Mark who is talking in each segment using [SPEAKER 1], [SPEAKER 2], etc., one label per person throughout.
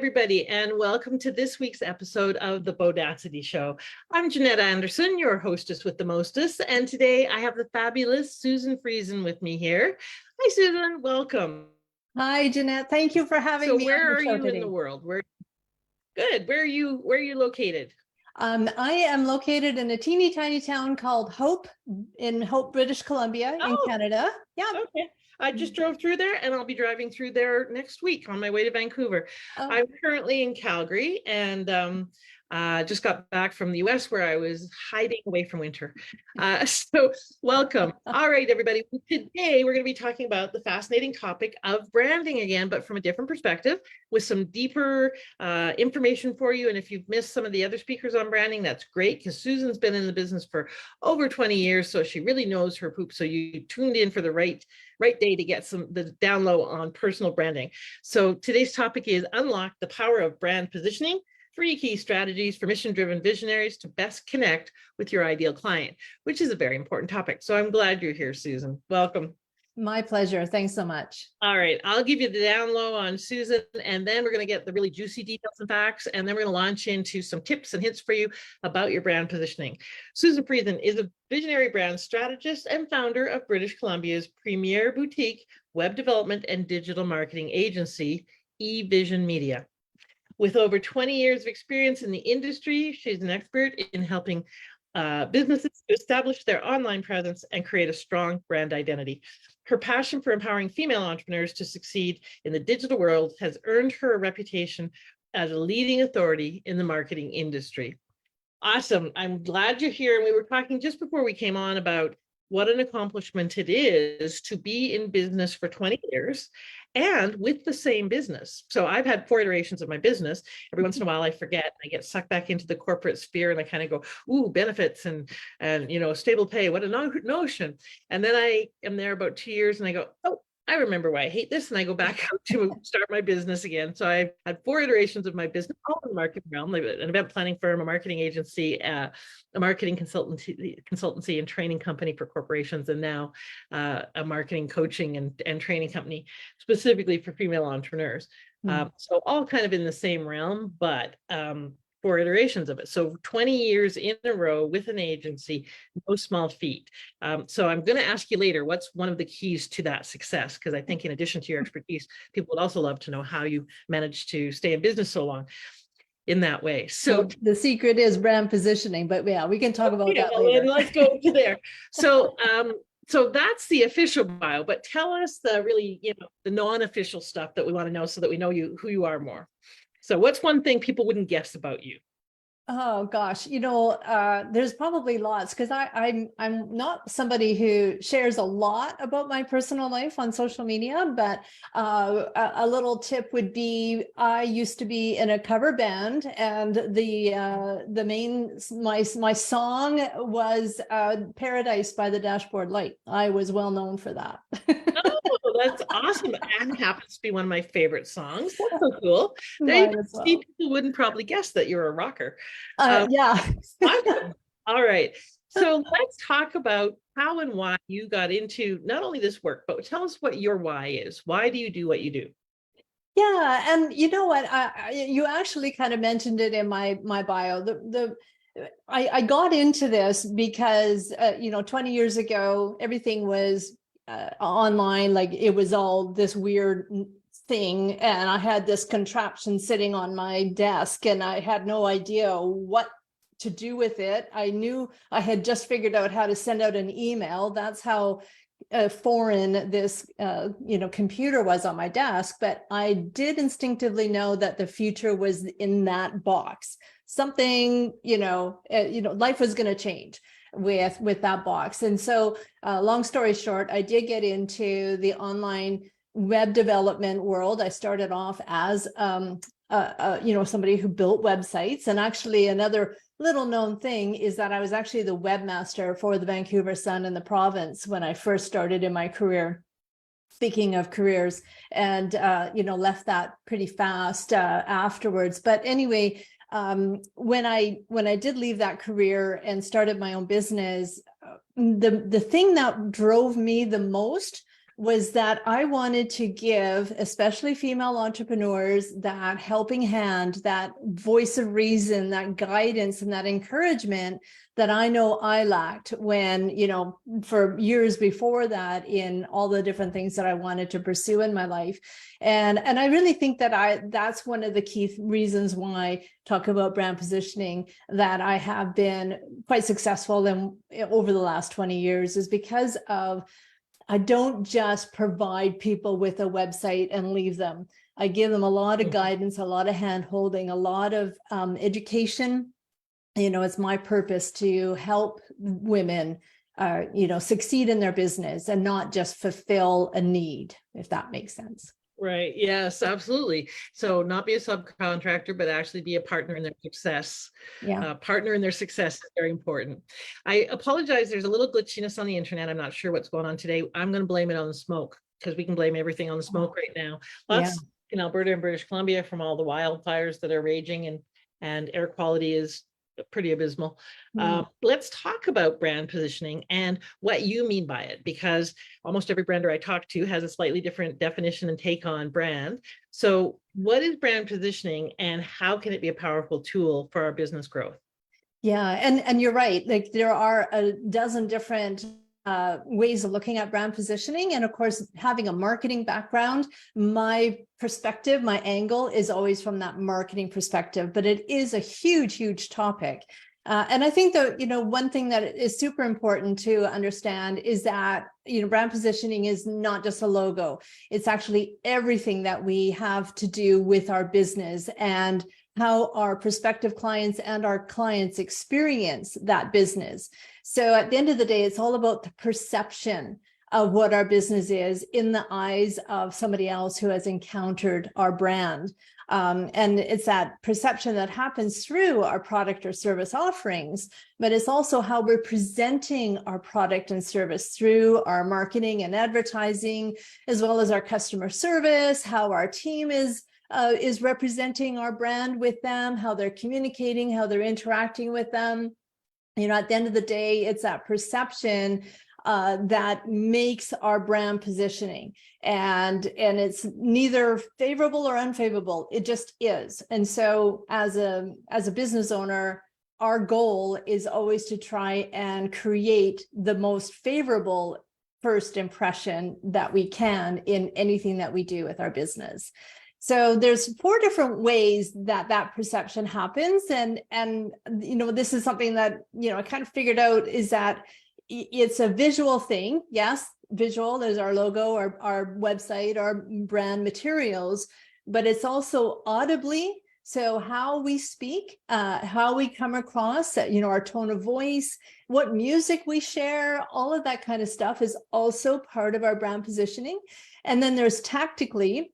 [SPEAKER 1] everybody, and welcome to this week's episode of the Bodacity Show. I'm Jeanette Anderson, your hostess with the mostest, and today I have the fabulous Susan Friesen with me here. Hi, Susan. Welcome.
[SPEAKER 2] Hi, Jeanette. Thank you for having me.
[SPEAKER 1] So, where are you
[SPEAKER 2] today.
[SPEAKER 1] in the world? Good. Where are you located?
[SPEAKER 2] I am located in a teeny tiny town called Hope, British Columbia, in Canada. Yeah.
[SPEAKER 1] Okay. I just drove through there, and I'll be driving through there next week on my way to Vancouver. I'm currently in Calgary, and just got back from the US where I was hiding away from winter. So welcome. All right, everybody. Today, we're going to be talking about the fascinating topic of branding again, but from a different perspective with some deeper information for you. And if you've missed some of the other speakers on branding, that's great because Susan's been in the business for over 20 years, so she really knows her poop. So you tuned in for the right day to get the down low on personal branding. So today's topic is unlock the power of brand positioning. 3 key strategies for mission-driven visionaries to best connect with your ideal client, which is a very important topic. So I'm glad you're here, Susan. Welcome.
[SPEAKER 2] My pleasure. Thanks so much.
[SPEAKER 1] All right, I'll give you the down low on Susan, and then we're going to get the really juicy details and facts, and then we're going to launch into some tips and hints for you about your brand positioning. Susan Friesen is a visionary brand strategist and founder of British Columbia's premier boutique web development and digital marketing agency, eVision Media. With over 20 years of experience in the industry, she's an expert in helping businesses to establish their online presence and create a strong brand identity. Her passion for empowering female entrepreneurs to succeed in the digital world has earned her a reputation as a leading authority in the marketing industry. Awesome. I'm glad you're here. And we were talking just before we came on about what an accomplishment it is to be in business for 20 years and with the same business. So I've had 4 iterations of my business. Every once in a while I forget, I get sucked back into the corporate sphere and I kind of go, ooh, benefits and stable pay, what a notion. And then I am there about 2 years and I go, oh, I remember why I hate this. And I go back out to start my business again. So I've had 4 iterations of my business, all in the marketing realm, an event planning firm, a marketing agency, a marketing consultancy and training company for corporations, and now a marketing coaching and training company specifically for female entrepreneurs. So all kind of in the same realm, but 4 iterations of it. So 20 years in a row with an agency, no small feat. So I'm going to ask you later, what's one of the keys to that success? Because I think in addition to your expertise, people would also love to know how you managed to stay in business so long in that way. So
[SPEAKER 2] the secret is brand positioning, but yeah, we can talk about that later.
[SPEAKER 1] Let's go to there. So that's the official bio, but tell us the really, the non-official stuff that we want to know so that we know who you are more. So what's one thing people wouldn't guess about you?
[SPEAKER 2] Oh gosh, there's probably lots because I'm not somebody who shares a lot about my personal life on social media, but a little tip would be I used to be in a cover band, and my song was Paradise by the Dashboard Light. I was well known for that.
[SPEAKER 1] Oh, that's awesome. And happens to be one of my favorite songs. That's so cool. People wouldn't probably guess that you're a rocker.
[SPEAKER 2] Yeah.
[SPEAKER 1] Awesome. All right. So let's talk about how and why you got into not only this work, but tell us what your why is. Why do you do what you do?
[SPEAKER 2] Yeah. And you know what, you actually kind of mentioned it in my bio. I got into this because, 20 years ago, everything was online, like it was all this weird thing, and I had this contraption sitting on my desk and I had no idea what to do with it. I knew I had just figured out how to send out an email. That's how foreign this computer was on my desk, but I did instinctively know that the future was in that box. Something, life was going to change with that box. And so long story short, I did get into the online web development world. I started off as somebody who built websites. And actually another little known thing is that I was actually the webmaster for the Vancouver Sun and the province when I first started in my career. Speaking of careers, and left that pretty fast afterwards. But anyway, when I did leave that career and started my own business, the thing that drove me the most was that I wanted to give, especially female entrepreneurs, that helping hand, that voice of reason, that guidance, and that encouragement that I know I lacked when, for years before that, in all the different things that I wanted to pursue in my life. And I really think that that's one of the key reasons why, talk about brand positioning, that I have been quite successful in over the last 20 years, is because of, I don't just provide people with a website and leave them. I give them a lot of guidance, a lot of hand holding, a lot of education. It's my purpose to help women, succeed in their business and not just fulfill a need, if that makes sense.
[SPEAKER 1] Right. Yes, absolutely. So not be a subcontractor, but actually be a partner in their success.
[SPEAKER 2] Yeah.
[SPEAKER 1] Partner in their success is very important. I apologize. There's a little glitchiness on the internet. I'm not sure what's going on today. I'm going to blame it on the smoke, because we can blame everything on the smoke right now. Lots in Alberta and British Columbia from all the wildfires that are raging, and air quality is pretty abysmal. Let's talk about brand positioning and what you mean by it, because almost every brander I talk to has a slightly different definition and take on brand. So what is brand positioning, and how can it be a powerful tool for our business growth?
[SPEAKER 2] Yeah, and you're right. Like, there are a dozen different ways of looking at brand positioning. And of course, having a marketing background, my perspective, my angle is always from that marketing perspective, but it is a huge, huge topic. And I think that, one thing that is super important to understand is that, brand positioning is not just a logo. It's actually everything that we have to do with our business, and how our prospective clients and our clients experience that business. So at the end of the day, it's all about the perception of what our business is in the eyes of somebody else who has encountered our brand. And it's that perception that happens through our product or service offerings, but it's also how we're presenting our product and service through our marketing and advertising, as well as our customer service, how our team is representing our brand with them, how they're communicating, how they're interacting with them. At the end of the day, it's that perception that makes our brand positioning, and it's neither favorable or unfavorable. It just is. And so as a business owner, our goal is always to try and create the most favorable first impression that we can in anything that we do with our business. So there's 4 different ways that perception happens. And this is something that, I kind of figured out, is that it's a visual thing. Yes, visual is our logo, our website, our brand materials, but it's also audibly. So how we speak, how we come across, our tone of voice, what music we share, all of that kind of stuff is also part of our brand positioning. And then there's tactically.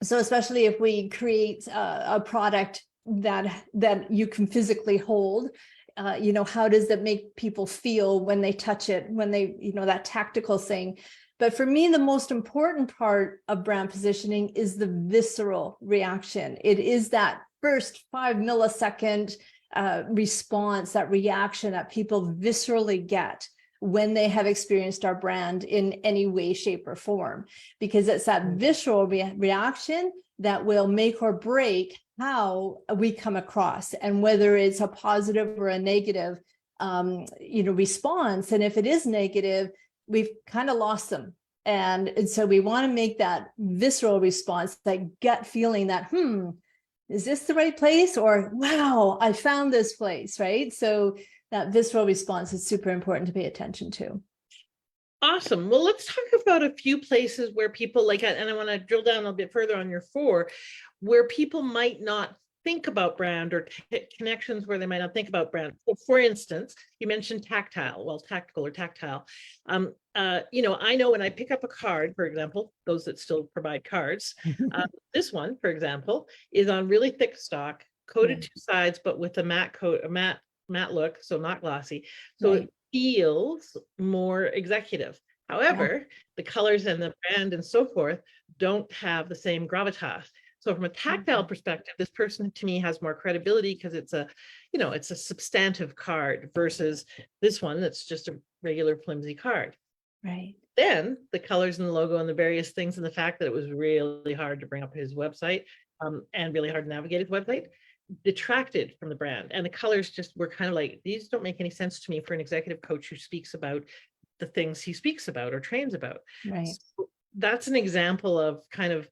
[SPEAKER 2] So especially if we create a product that you can physically hold, how does that make people feel when they touch it, when they, that tactical thing. But for me, the most important part of brand positioning is the visceral reaction. It is that first 5 millisecond response, that reaction that people viscerally get when they have experienced our brand in any way, shape, or form, because it's that visceral reaction that will make or break how we come across, and whether it's a positive or a negative, response. And if it is negative, we've kind of lost them. And so we want to make that visceral response, that gut feeling that, is this the right place? Or, wow, I found this place, right? So that visceral response is super important to pay attention to.
[SPEAKER 1] Awesome. Well, let's talk about a few places where people and I want to drill down a bit further on your 4, where people might not think about brand, or connections where they might not think about brand. So for instance, you mentioned tactile, tactical or tactile. I know when I pick up a card, for example, those that still provide cards, this one, for example, is on really thick stock, coated 2 sides, but with a matte look, so not glossy. So it feels more executive. However, the colors and the brand and so forth don't have the same gravitas. So from a tactile perspective, this person to me has more credibility, because it's a substantive card versus this one that's just a regular flimsy card.
[SPEAKER 2] Right.
[SPEAKER 1] then the colors and the logo and the various things and the fact that it was really hard to bring up his website and really hard to navigate his website detracted from the brand. And the colors just were kind of like, these don't make any sense to me for an executive coach who speaks about the things he speaks about or trains about.
[SPEAKER 2] Right.
[SPEAKER 1] So that's an example of kind of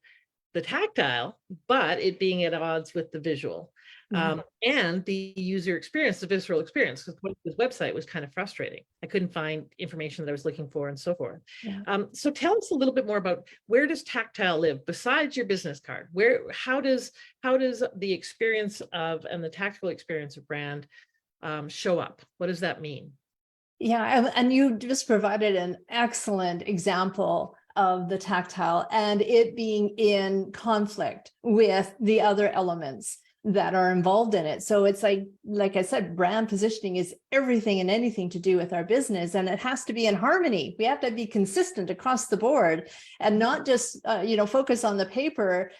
[SPEAKER 1] the tactile, but it being at odds with the visual. And the user experience, the visceral experience, because this website was kind of frustrating. I couldn't find information that I was looking for and so forth.
[SPEAKER 2] Yeah.
[SPEAKER 1] So tell us a little bit more about, where does tactile live besides your business card? How does the experience of, and the tactical experience of brand show up? What does that mean?
[SPEAKER 2] Yeah, and you just provided an excellent example of the tactile and it being in conflict with the other elements that are involved in it. So it's like I said, brand positioning is everything and anything to do with our business, and it has to be in harmony. We have to be consistent across the board and not just, focus on the paper,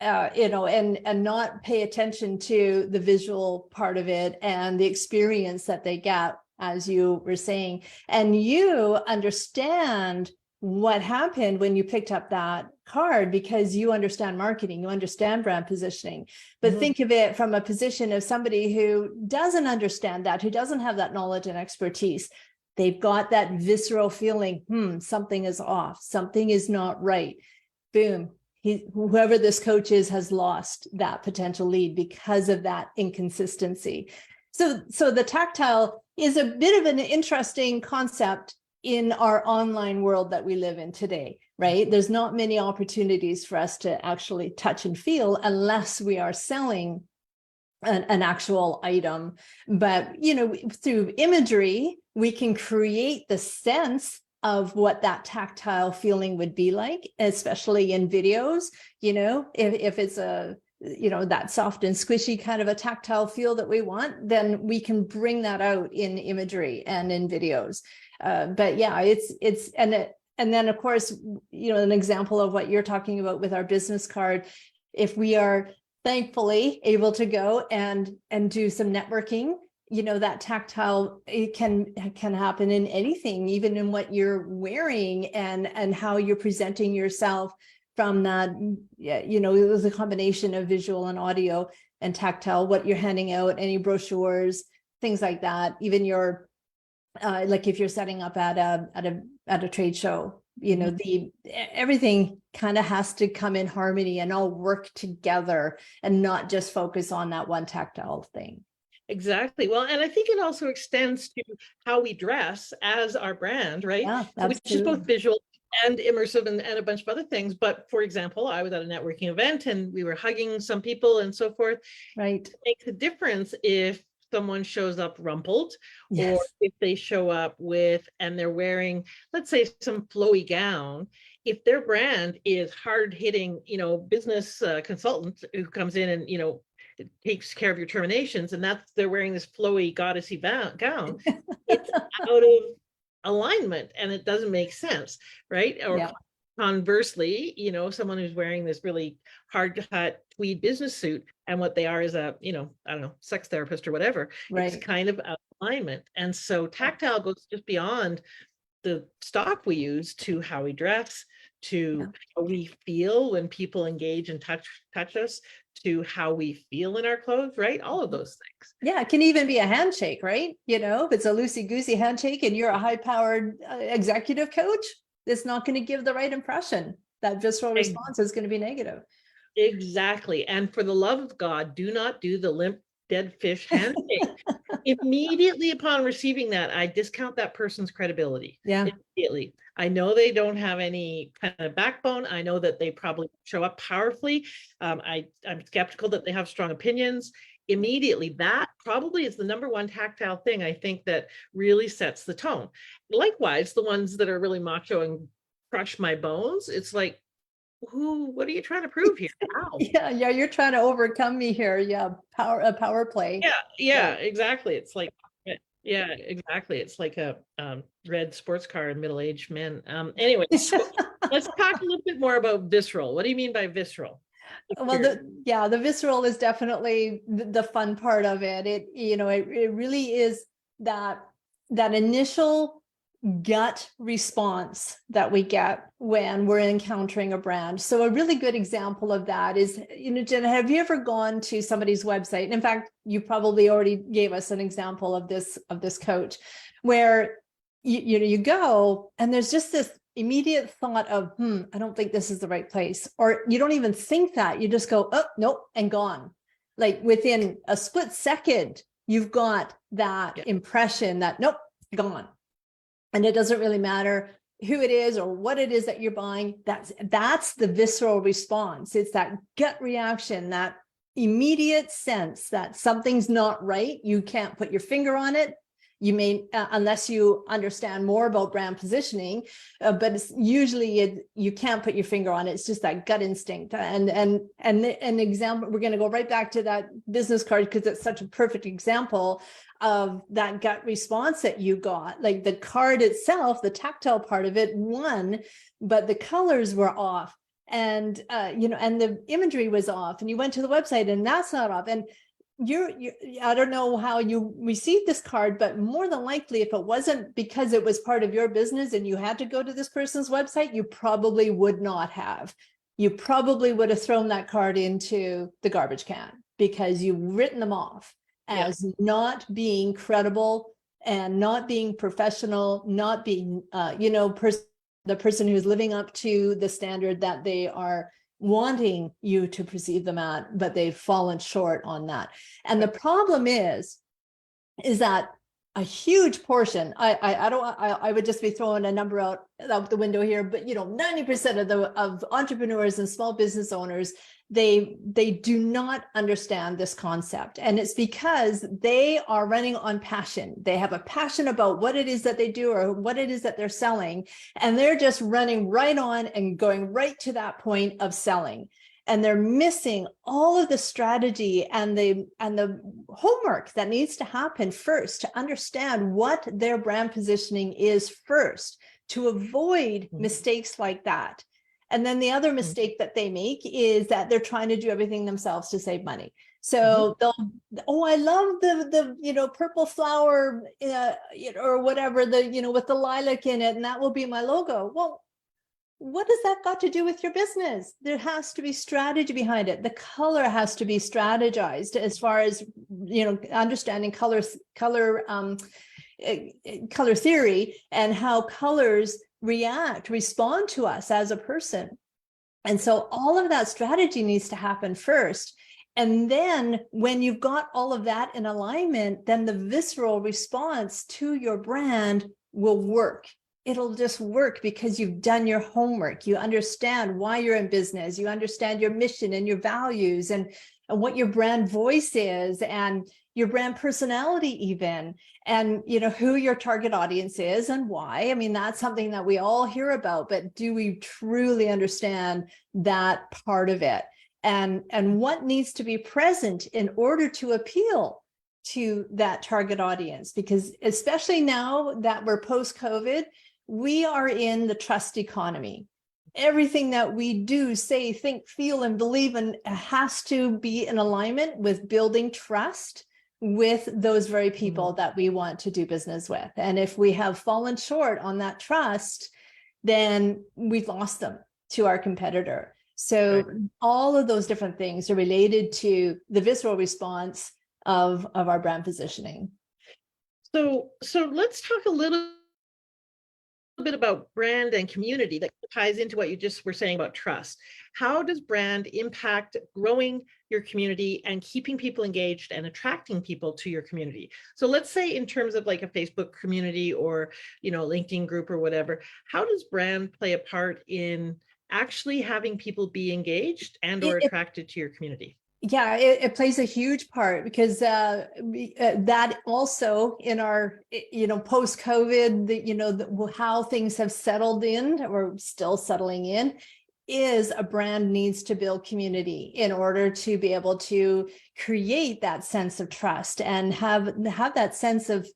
[SPEAKER 2] and not pay attention to the visual part of it and the experience that they get, as you were saying. And you understand what happened when you picked up that card because you understand marketing, you understand brand positioning. But think of it from a position of somebody who doesn't understand that, who doesn't have that knowledge and expertise. They've got that visceral feeling, something is off, something is not right. Boom. Whoever this coach is has lost that potential lead because of that inconsistency. So the tactile is a bit of an interesting concept in our online world that we live in today, right? There's not many opportunities for us to actually touch and feel unless we are selling an actual item. But, through imagery, we can create the sense of what that tactile feeling would be like, especially in videos. If it's that soft and squishy kind of a tactile feel that we want, then we can bring that out in imagery and in videos. But yeah, and then of course, an example of what you're talking about with our business card, if we are thankfully able to go and do some networking, that tactile, it can happen in anything, even in what you're wearing and how you're presenting yourself from that, it was a combination of visual and audio and tactile, what you're handing out, any brochures, things like that. Even your, like if you're setting up at a trade show, everything kind of has to come in harmony and all work together and not just focus on that one tactile thing.
[SPEAKER 1] Exactly. Well, and I think it also extends to how we dress as our brand, right?
[SPEAKER 2] Yeah,
[SPEAKER 1] Which is both visual and immersive and a bunch of other things. But for example, I was at a networking event and we were hugging some people and so forth.
[SPEAKER 2] Right.
[SPEAKER 1] It makes a difference if someone shows up rumpled,
[SPEAKER 2] yes.
[SPEAKER 1] or if they show up and they're wearing, let's say, some flowy gown. If their brand is hard hitting, business consultant who comes in and, takes care of your terminations, and they're wearing this flowy goddessy gown, it's out of alignment and it doesn't make sense, right? Or conversely, someone who's wearing this really hard cut tweed business suit and what they are is a, I don't know, sex therapist or whatever, it's kind of out of alignment. And so tactile goes just beyond the stock we use to how we dress, to how we feel when people engage and touch us, to how we feel in our clothes, right? All of those things.
[SPEAKER 2] Yeah, it can even be a handshake, right? If it's a loosey-goosey handshake and you're a high-powered executive coach, it's not going to give the right impression. That visceral response is going to be negative.
[SPEAKER 1] Exactly. And for the love of God, do not do the limp dead fish handshake. Immediately upon receiving that, I discount that person's credibility.
[SPEAKER 2] Yeah.
[SPEAKER 1] Immediately. I know they don't have any kind of backbone. I know that they probably show up powerfully. I'm skeptical that they have strong opinions. Immediately, that probably is the number one tactile thing I think that really sets the tone. Likewise, the ones that are really macho and crush my bones, it's like, what are you trying to prove here? How?
[SPEAKER 2] Yeah, you're trying to overcome me here. Yeah, power play.
[SPEAKER 1] Yeah, exactly. It's like, exactly. It's like a red sports car and middle-aged men. Anyway, so let's talk a little bit more about visceral. What do you mean by visceral?
[SPEAKER 2] Well, the visceral is definitely the fun part of it. It really is that initial gut response that we get when we're encountering a brand. So a really good example of that is, Jen, have you ever gone to somebody's website? And in fact, you probably already gave us an example of this coach, where you go and there's just this immediate thought of, I don't think this is the right place. Or you don't even think that, you just go, oh, nope, and gone. Like within a split second, you've got that impression that, nope, gone. And it doesn't really matter who it is or what it is that you're buying. That's the visceral response. It's that gut reaction, that immediate sense that something's not right. You can't put your finger on it. You may, unless you understand more about brand positioning, but it's usually you can't put your finger on it. It's just that gut instinct. And an example, we're going to go right back to that business card because it's such a perfect example of that gut response that you got. Like the card itself, the tactile part of it won, but the colors were off, and and the imagery was off, and you went to the website and that's not off. And I don't know how you received this card, but more than likely, if it wasn't because it was part of your business and you had to go to this person's website, you probably would not have. You probably would have thrown that card into the garbage can because you've written them off as not being credible and not being professional, not being, the person who's living up to the standard that they are wanting you to perceive them at, but they've fallen short on that. And the problem is that a huge portion, I would just be throwing a number out the window here, but 90% of entrepreneurs and small business owners, they do not understand this concept. And it's because they are running on passion. They have a passion about what it is that they do or what it is that they're selling. And they're just running right on and going right to that point of selling. And they're missing all of the strategy and the homework that needs to happen first to understand what their brand positioning is first, to avoid mistakes like that. And then the other mistake that they make is that they're trying to do everything themselves to save money. So I love the purple flower or whatever, with the lilac in it, and that will be my logo. Well, what does that got to do with your business? There has to be strategy behind it. The color has to be strategized as far as, understanding color theory and how colors respond to us as a person. And so all of that strategy needs to happen first. And then when you've got all of that in alignment, then the visceral response to your brand will work. It'll just work because you've done your homework. You understand why you're in business. You understand your mission and your values and what your brand voice is and your brand personality even, and who your target audience is and why. I mean, that's something that we all hear about, but do we truly understand that part of it? And what needs to be present in order to appeal to that target audience? Because especially now that we're post-COVID, we are in the trust economy. Everything that we do, say, think, feel, and believe in has to be in alignment with building trust with those very people that we want to do business with. And if we have fallen short on that trust, then we've lost them to our competitor. So all of those different things are related to the visceral response of our brand positioning.
[SPEAKER 1] So let's talk a little bit about brand and community that ties into what you just were saying about trust. How does brand impact growing your community and keeping people engaged and attracting people to your community? So let's say in terms of like a Facebook community or, LinkedIn group or whatever, how does brand play a part in actually having people be engaged and or attracted to your community?
[SPEAKER 2] Yeah, it plays a huge part because that also in our, post-COVID, how things have settled in or still settling in is a brand needs to build community in order to be able to create that sense of trust and have that sense of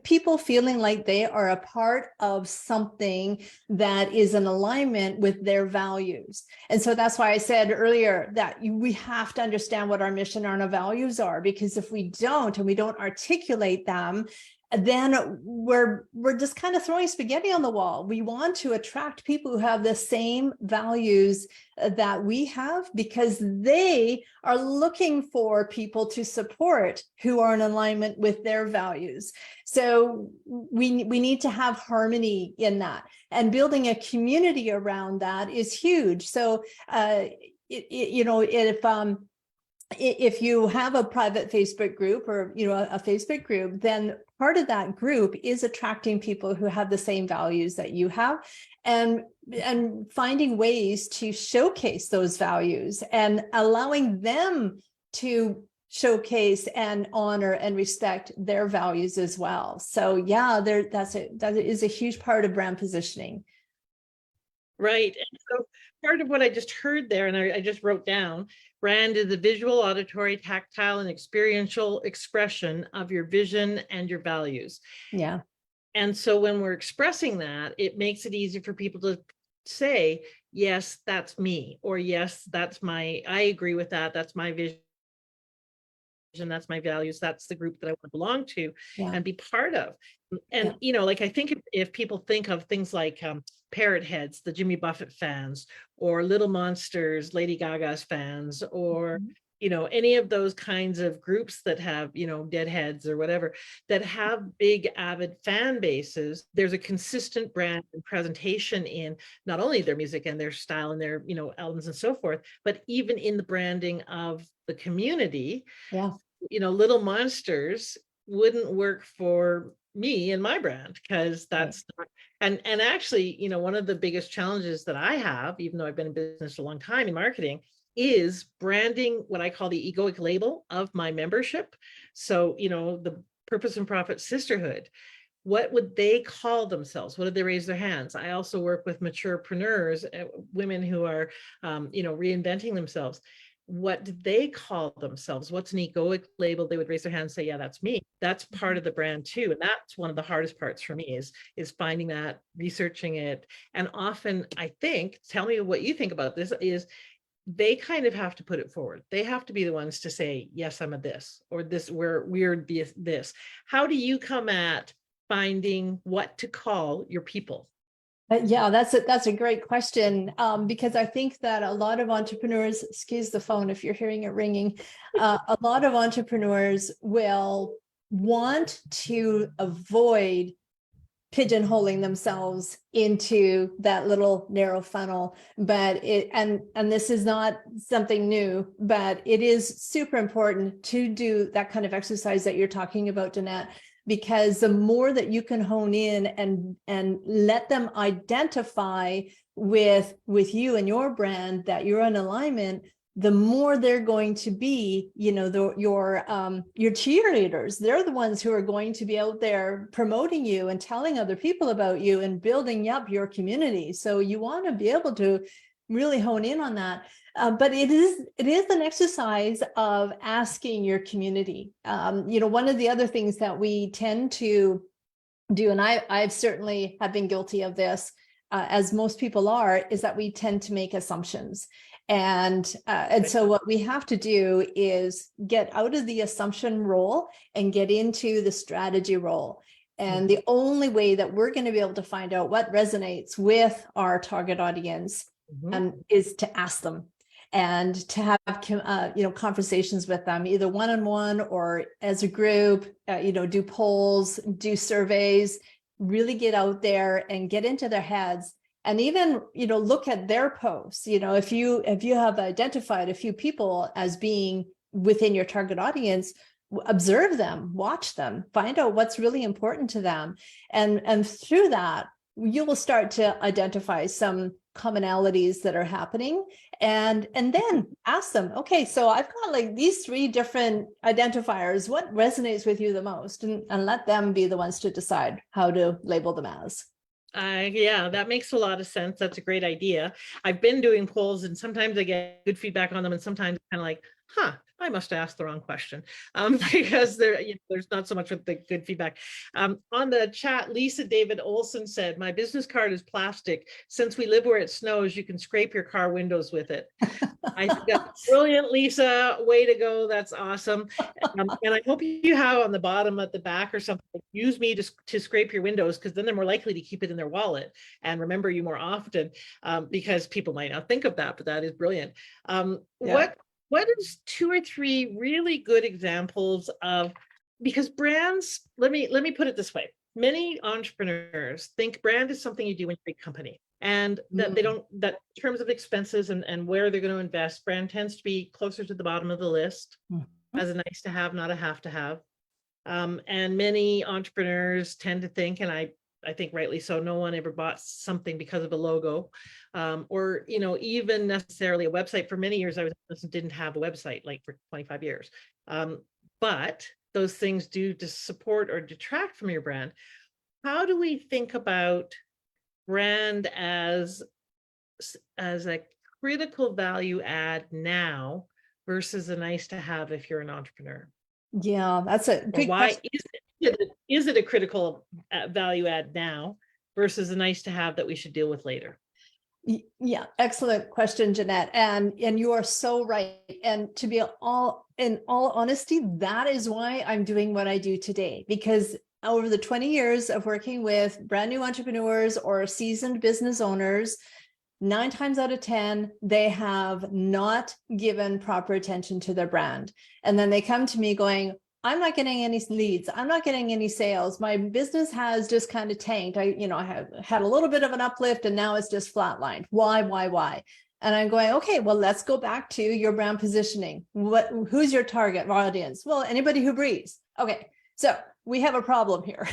[SPEAKER 2] people feeling like they are a part of something that is in alignment with their values. And so that's why I said earlier that we have to understand what our mission and our values are, because if we don't and we don't articulate them, then we're just kind of throwing spaghetti on the wall. We want to attract people who have the same values that we have, because they are looking for people to support who are in alignment with their values. So we need to have harmony in that, and building a community around that is huge. So if you have a private Facebook group, or a Facebook group, then part of that group is attracting people who have the same values that you have, and finding ways to showcase those values and allowing them to showcase and honor and respect their values as well. So yeah, that is a huge part of brand positioning.
[SPEAKER 1] Right. And so part of what I just heard there, and I just wrote down, brand is the visual, auditory, tactile, and experiential expression of your vision and your values.
[SPEAKER 2] Yeah.
[SPEAKER 1] And so when we're expressing that, it makes it easy for people to say, yes, that's me, or yes, I agree with that. That's my vision. That's my values. That's the group that I want to belong to and be part of. And, like, I think if people think of things like Parrot Heads, the Jimmy Buffett fans, or Little Monsters, Lady Gaga's fans, or, any of those kinds of groups that have, Deadheads or whatever, that have big avid fan bases, there's a consistent brand and presentation in not only their music and their style and their, albums and so forth, but even in the branding of the community.
[SPEAKER 2] Yeah.
[SPEAKER 1] Little Monsters wouldn't work for me and my brand, because that's not, and actually, one of the biggest challenges that I have, even though I've been in business a long time in marketing, is branding what I call the egoic label of my membership. So, the Purpose and Profit Sisterhood, what would they call themselves? What did they raise their hands? I also work with maturepreneurs, women who are, reinventing themselves. What did they call themselves? What's an egoic label? They would raise their hand and say, yeah, that's me. That's part of the brand too. And that's one of the hardest parts for me is finding that, researching it. And often I think, tell me what you think about this, is they kind of have to put it forward. They have to be the ones to say, yes, I'm a this, or this, we're this. How do you come at finding what to call your people?
[SPEAKER 2] Yeah, that's a great question, because I think that a lot of entrepreneurs, excuse the phone if you're hearing it ringing, a lot of entrepreneurs will want to avoid pigeonholing themselves into that little narrow funnel, but this is not something new, but it is super important to do that kind of exercise that you're talking about, Danette, because the more that you can hone in and let them identify with you and your brand, that you're in alignment, the more they're going to be, your cheerleaders. They're the ones who are going to be out there promoting you and telling other people about you and building up your community. So you want to be able to really hone in on that. But it is an exercise of asking your community. One of the other things that we tend to do, and I've certainly have been guilty of this, as most people are, is that we tend to make assumptions. And so what we have to do is get out of the assumption role and get into the strategy role. And the only way that we're going to be able to find out what resonates with our target audience is to ask them and to have conversations with them, either one-on-one or as a group, do polls, do surveys, really get out there and get into their heads. And even, look at their posts. If you have identified a few people as being within your target audience, observe them, watch them, find out what's really important to them. And through that, you will start to identify some commonalities that are happening, and then ask them, okay, so I've got like these 3 different identifiers. What resonates with you the most? And let them be the ones to decide how to label them as.
[SPEAKER 1] Yeah, that makes a lot of sense. That's a great idea. I've been doing polls, and sometimes I get good feedback on them, and sometimes kind of like, I must have asked the wrong question because there's not so much with the good feedback. On the chat, Lisa David Olson said, my business card is plastic. Since we live where it snows, you can scrape your car windows with it. I think that's brilliant, Lisa. Way to go. That's awesome. And I hope you have on the bottom at the back or something, use me to scrape your windows, because then they're more likely to keep it in their wallet and remember you more often, because people might not think of that, but that is brilliant. What is 2 or 3 really good examples of, because brands, let me put it this way. Many entrepreneurs think brand is something you do in a big company, and that they don't, that in terms of expenses and where they're going to invest, brand tends to be closer to the bottom of the list as a nice to have, not a have to have. And many entrepreneurs tend to think, and I think rightly so, no one ever bought something because of a logo, or, even necessarily a website. For many years, I didn't have a website, like for 25 years. But those things do to support or detract from your brand. How do we think about brand as a critical value add now versus a nice to have if you're an entrepreneur?
[SPEAKER 2] Yeah, that's a good
[SPEAKER 1] Why
[SPEAKER 2] question.
[SPEAKER 1] is it a critical value add now versus a nice to have that we should deal with later?
[SPEAKER 2] Yeah, excellent question, Jeanette. And you are so right. And to be in all honesty, that is why I'm doing what I do today, because over the 20 years of working with brand new entrepreneurs or seasoned business owners, 9 times out of 10, they have not given proper attention to their brand. And then they come to me going, I'm not getting any leads. I'm not getting any sales. My business has just kind of tanked. I have had a little bit of an uplift and now it's just flatlined. Why? And I'm going, okay, well, let's go back to your brand positioning. Who's your target audience? Well, anybody who breathes. Okay, so we have a problem here.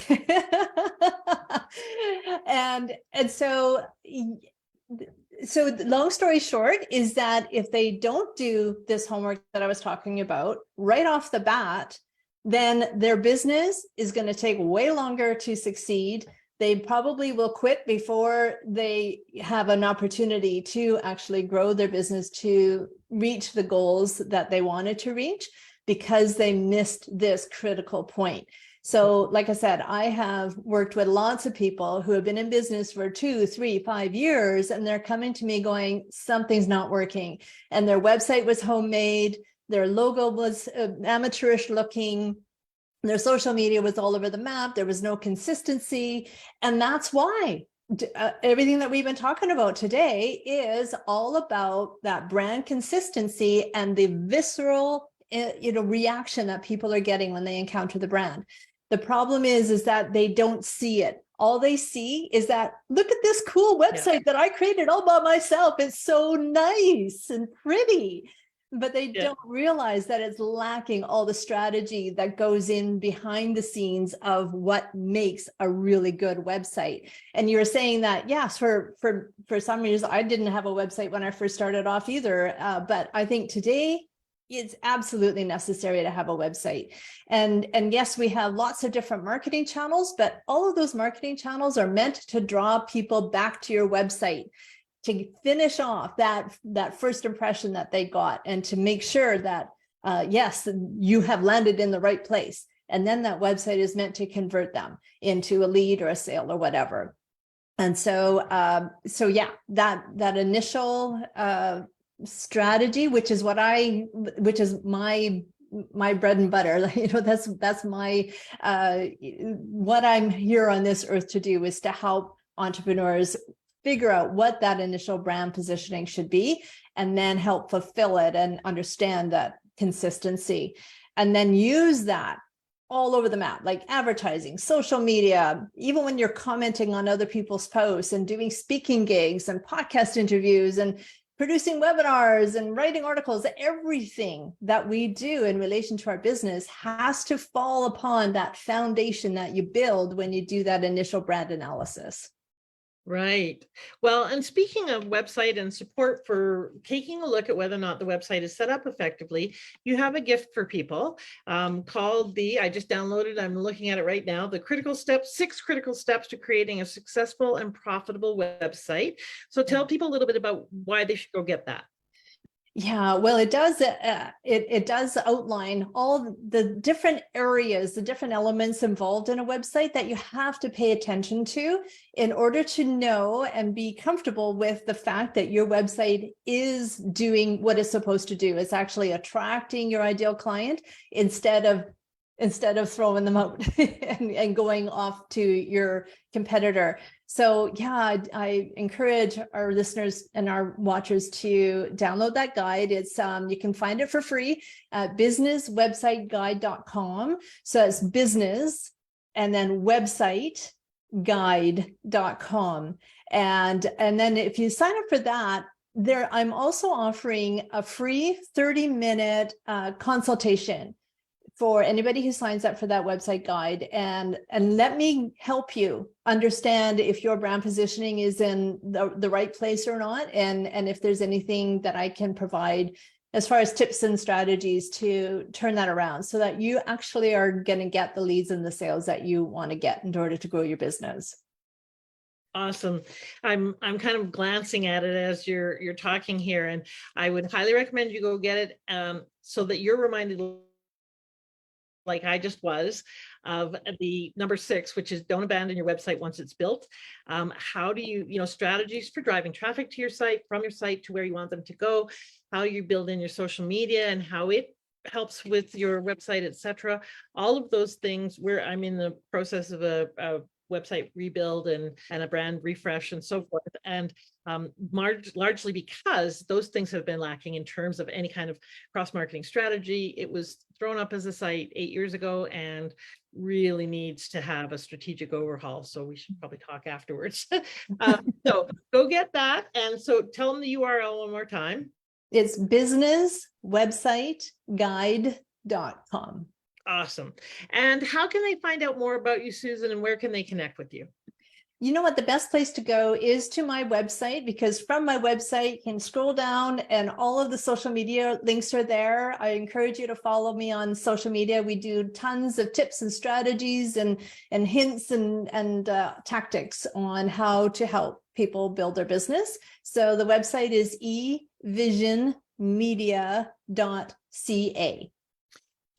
[SPEAKER 2] and so the long story short is that if they don't do this homework that I was talking about right off the bat, then their business is going to take way longer to succeed. They probably will quit before they have an opportunity to actually grow their business to reach the goals that they wanted to reach, because they missed this critical point. So like I said, I have worked with lots of people who have been in business for 2, 3, 5 years, and they're coming to me going, something's not working. And their website was homemade. Their logo was amateurish looking. Their social media was all over the map. There was no consistency. And that's why everything that we've been talking about today is all about that brand consistency and the visceral reaction that people are getting when they encounter the brand. The problem is that they don't see it. All they see is that, look at this cool website that I created all by myself. It's so nice and pretty. But they don't realize that it's lacking all the strategy that goes in behind the scenes of what makes a really good website. And you're saying that, yes, for some reason, I didn't have a website when I first started off either. But I think today it's absolutely necessary to have a website. And yes, we have lots of different marketing channels, but all of those marketing channels are meant to draw people back to your website, to finish off that first impression that they got, and to make sure that, yes, you have landed in the right place. And then that website is meant to convert them into a lead or a sale or whatever. And so yeah, that initial strategy, which is my bread and butter, that's my, what I'm here on this earth to do, is to help entrepreneurs figure out what that initial brand positioning should be, and then help fulfill it and understand that consistency, and then use that all over the map, like advertising, social media, even when you're commenting on other people's posts and doing speaking gigs and podcast interviews and producing webinars and writing articles. Everything that we do in relation to our business has to fall upon that foundation that you build when you do that initial brand analysis.
[SPEAKER 1] Right. Well, and speaking of website and support for taking a look at whether or not the website is set up effectively, you have a gift for people called I just downloaded, I'm looking at it right now, the 6 critical steps to creating a successful and profitable website. So tell people a little bit about why they should go get that.
[SPEAKER 2] Yeah, well, it does. It does outline all the different areas, the different elements involved in a website that you have to pay attention to in order to know and be comfortable with the fact that your website is doing what it's supposed to do. It's actually attracting your ideal client instead of throwing them out and going off to your competitor. So yeah, I encourage our listeners and our watchers to download that guide. It's you can find it for free at businesswebsiteguide.com. So it's business and then website guide.com. And then if you sign up for that, I'm also offering a free 30-minute consultation for anybody who signs up for that website guide, and let me help you understand if your brand positioning is in the right place or not, and if there's anything that I can provide as far as tips and strategies to turn that around so that you actually are going to get the leads and the sales that you want to get in order to grow your business.
[SPEAKER 1] Awesome. I'm kind of glancing at it as you're talking here, and I would highly recommend you go get it so that you're reminded, like I just was, of the number 6, which is don't abandon your website once it's built. How do you, strategies for driving traffic to your site, from your site to where you want them to go, how you build in your social media and how it helps with your website, etc. All of those things where I'm in the process of a website rebuild and a brand refresh and so forth. And largely because those things have been lacking in terms of any kind of cross-marketing strategy. It was thrown up as a site 8 years ago and really needs to have a strategic overhaul. So we should probably talk afterwards. So go get that. And so tell them the URL one more time.
[SPEAKER 2] It's businesswebsiteguide.com.
[SPEAKER 1] Awesome. And how can they find out more about you, Susan, and where can they connect with you?
[SPEAKER 2] You know what? The best place to go is to my website, because from my website, you can scroll down and all of the social media links are there. I encourage you to follow me on social media. We do tons of tips and strategies and hints and tactics on how to help people build their business. So the website is evisionmedia.ca.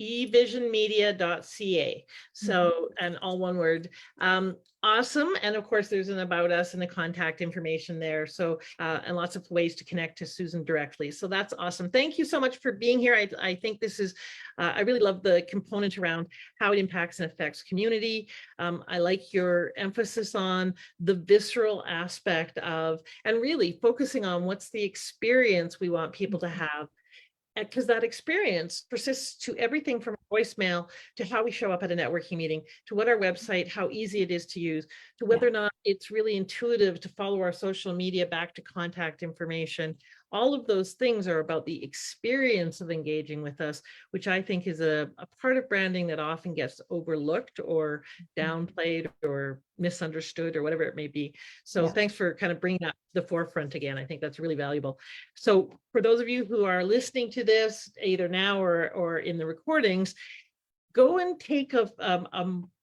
[SPEAKER 1] evisionmedia.ca. So, and all one word. Awesome. And of course, there's an about us and the contact information there. So, and lots of ways to connect to Susan directly. So that's awesome. Thank you so much for being here. I think this is, I really love the component around how it impacts and affects community. I like your emphasis on the visceral aspect of, and really focusing on what's the experience we want people to have. Because that experience persists to everything from voicemail to how we show up at a networking meeting, to what our website, how easy it is to use, to whether or not it's really intuitive to follow our social media back to contact information. All of those things are about the experience of engaging with us, which I think is a part of branding that often gets overlooked or downplayed or misunderstood or whatever it may be. So thanks for kind of bringing that to the forefront again. I think that's really valuable. So for those of you who are listening to this either now or in the recordings, go and take a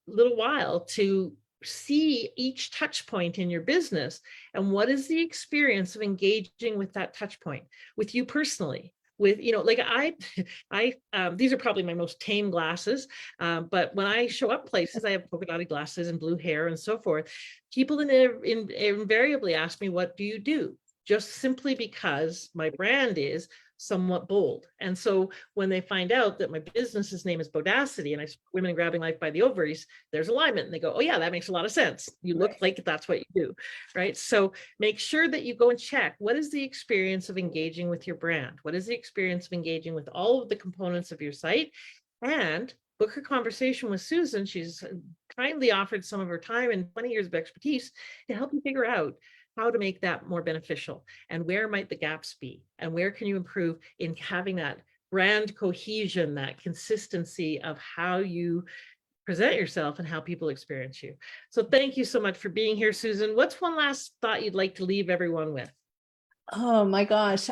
[SPEAKER 1] little while to see each touch point in your business and what is the experience of engaging with that touch point with you personally. With, like I these are probably my most tame glasses, but when I show up places, I have polka dotted glasses and blue hair and so forth. People invariably ask me, what do you do? Just simply because my brand is somewhat bold. And so when they find out that my business's name is Bodacity and I support women grabbing life by the ovaries, there's alignment. And they go, oh yeah, that makes a lot of sense. You look like that's what you do, right? So make sure that you go and check, what is the experience of engaging with your brand? What is the experience of engaging with all of the components of your site? And book a conversation with Susan. She's kindly offered some of her time and 20 years of expertise to help you figure out how to make that more beneficial and where might the gaps be and where can you improve in having that brand cohesion, that consistency of how you present yourself and how people experience you. So thank you so much for being here, Susan. What's one last thought you'd like to leave everyone with?
[SPEAKER 2] Oh my gosh.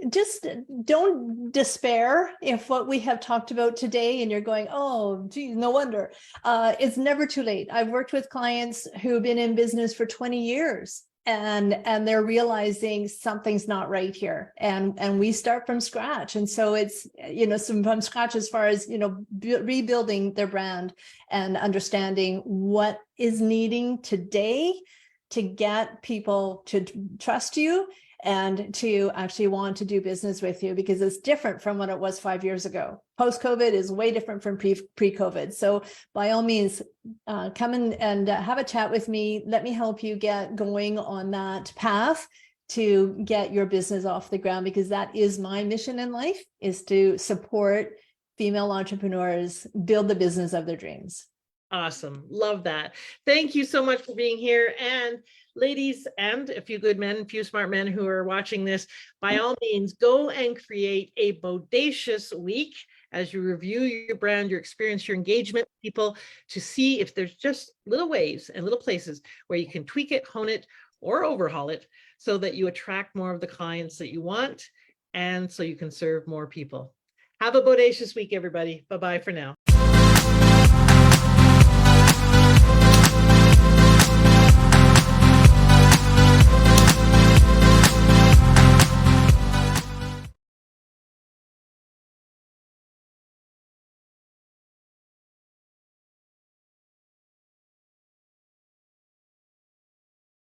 [SPEAKER 2] Just don't despair if what we have talked about today and you're going, oh, geez, no wonder. It's never too late. I've worked with clients who've been in business for 20 years and they're realizing something's not right here, and we start from scratch. And so it's, you know, some from scratch as far as, you know, rebuilding their brand and understanding what is needing today to get people to trust you and to actually want to do business with you, because it's different from what it was 5 years ago. Post-COVID is way different from pre-COVID. So by all means, come in and have a chat with me. Let me help you get going on that path to get your business off the ground, because that is my mission in life, is to support female entrepreneurs build the business of their dreams.
[SPEAKER 1] Awesome. Love that. Thank you so much for being here. And ladies, and a few good men, a few smart men who are watching this, by all means, go and create a bodacious week as you review your brand, your experience, your engagement with people, to see if there's just little ways and little places where you can tweak it, hone it, or overhaul it so that you attract more of the clients that you want, and so you can serve more people. Have a bodacious week, everybody. Bye-bye for now.